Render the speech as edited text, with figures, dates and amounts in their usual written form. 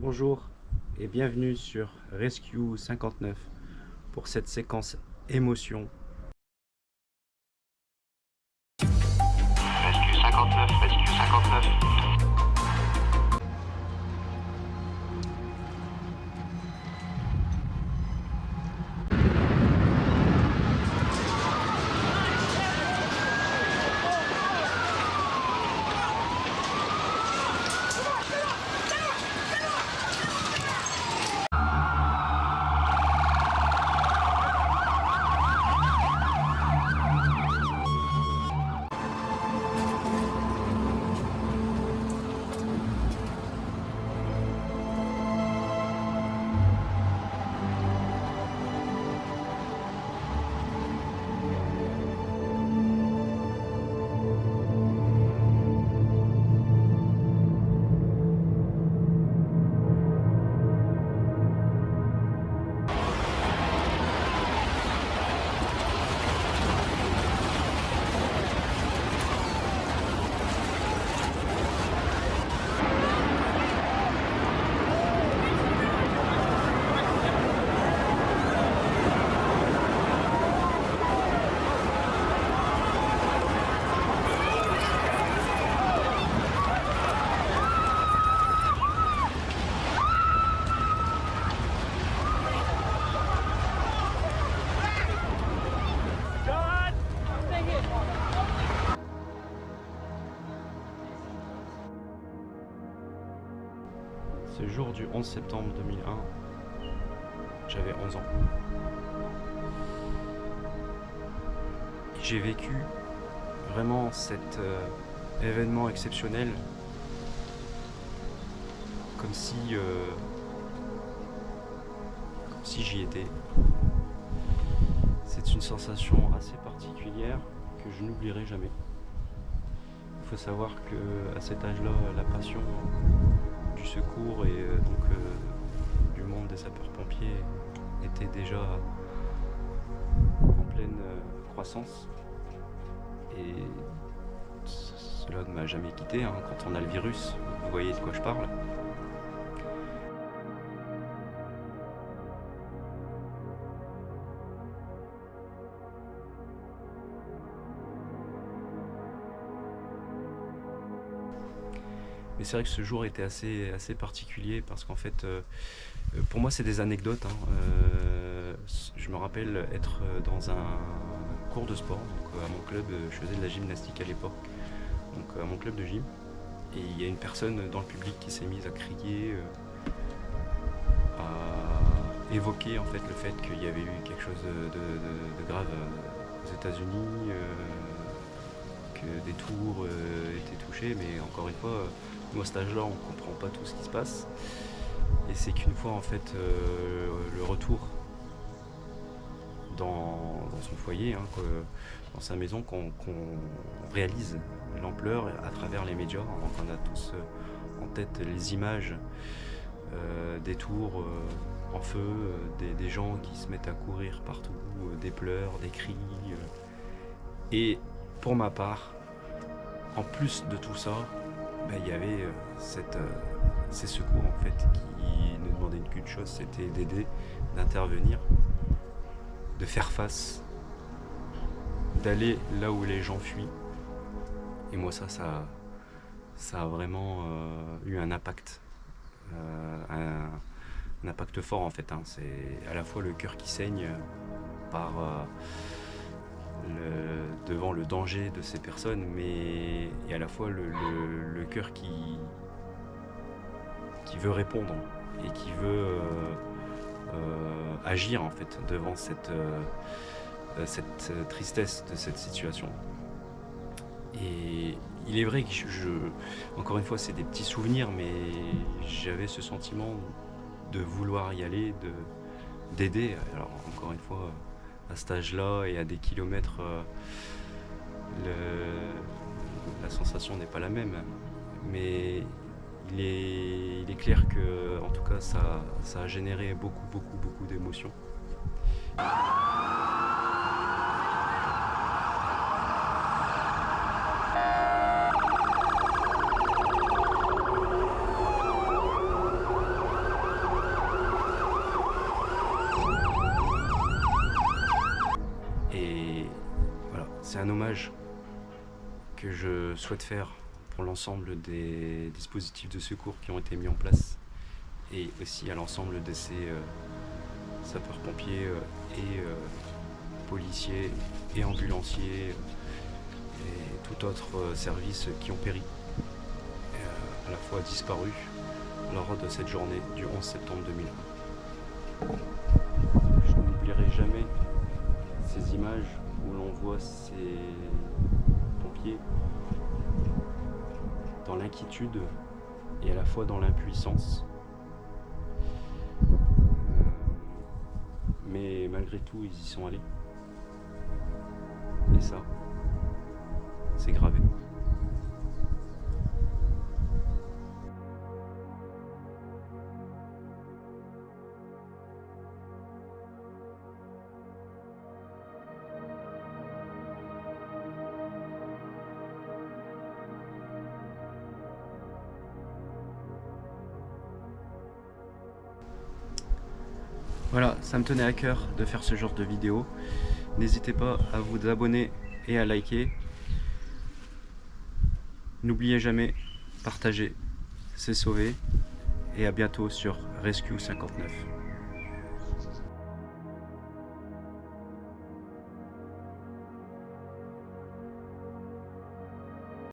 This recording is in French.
Bonjour et bienvenue sur Rescue 59 pour cette séquence émotion. Rescue 59, Rescue 59. Ce jour du 11 septembre 2001, j'avais 11 ans. J'ai vécu vraiment cet événement exceptionnel comme si j'y étais. C'est une sensation assez particulière que je n'oublierai jamais. Il faut savoir que à cet âge-là, la passion du secours et du monde des sapeurs-pompiers était déjà en pleine croissance. Et cela ne m'a jamais quitté, hein. Quand on a le virus, vous voyez de quoi je parle. Mais c'est vrai que ce jour était assez particulier parce qu'en fait, pour moi, c'est des anecdotes, hein. Je me rappelle être dans un cours de sport, donc à mon club, je faisais de la gymnastique à l'époque, donc à mon club de gym. Et il y a une personne dans le public qui s'est mise à crier, à évoquer en fait le fait qu'il y avait eu quelque chose de grave aux États-Unis, que des tours étaient touchés, mais encore une fois, nous à cet âge-là, on ne comprend pas tout ce qui se passe. Et c'est qu'une fois en fait le retour dans son foyer, hein, dans sa maison, qu'on réalise l'ampleur à travers les médias. Donc on a tous en tête les images des tours en feu, des gens qui se mettent à courir partout, des pleurs, des cris. Et pour ma part, en plus de tout ça, il y avait ces secours en fait qui ne demandaient qu'une chose, c'était d'aider, d'intervenir, de faire face, d'aller là où les gens fuient. Et moi ça a vraiment eu un impact, un impact fort en fait, hein. C'est à la fois le cœur qui saigne par devant le danger de ces personnes, mais et à la fois le cœur qui veut répondre et qui veut agir en fait devant cette tristesse de cette situation. Et il est vrai que encore une fois, c'est des petits souvenirs, mais j'avais ce sentiment de vouloir y aller, d'aider. Alors encore une fois, à cet âge-là et à des kilomètres, la sensation n'est pas la même. Mais il est clair que, en tout cas, ça a généré beaucoup d'émotions. c'est un hommage que je souhaite faire pour l'ensemble des dispositifs de secours qui ont été mis en place et aussi à l'ensemble de ces sapeurs-pompiers et policiers et ambulanciers et tout autre service qui ont péri, à la fois disparus lors de cette journée du 11 septembre 2001. Je n'oublierai jamais ces images où l'on voit ces pompiers dans l'inquiétude et à la fois dans l'impuissance. Mais malgré tout, ils y sont allés. Et ça, c'est gravé. Voilà, ça me tenait à cœur de faire ce genre de vidéo. N'hésitez pas à vous abonner et à liker. N'oubliez jamais, partagez, c'est sauvé. Et à bientôt sur Rescue 59.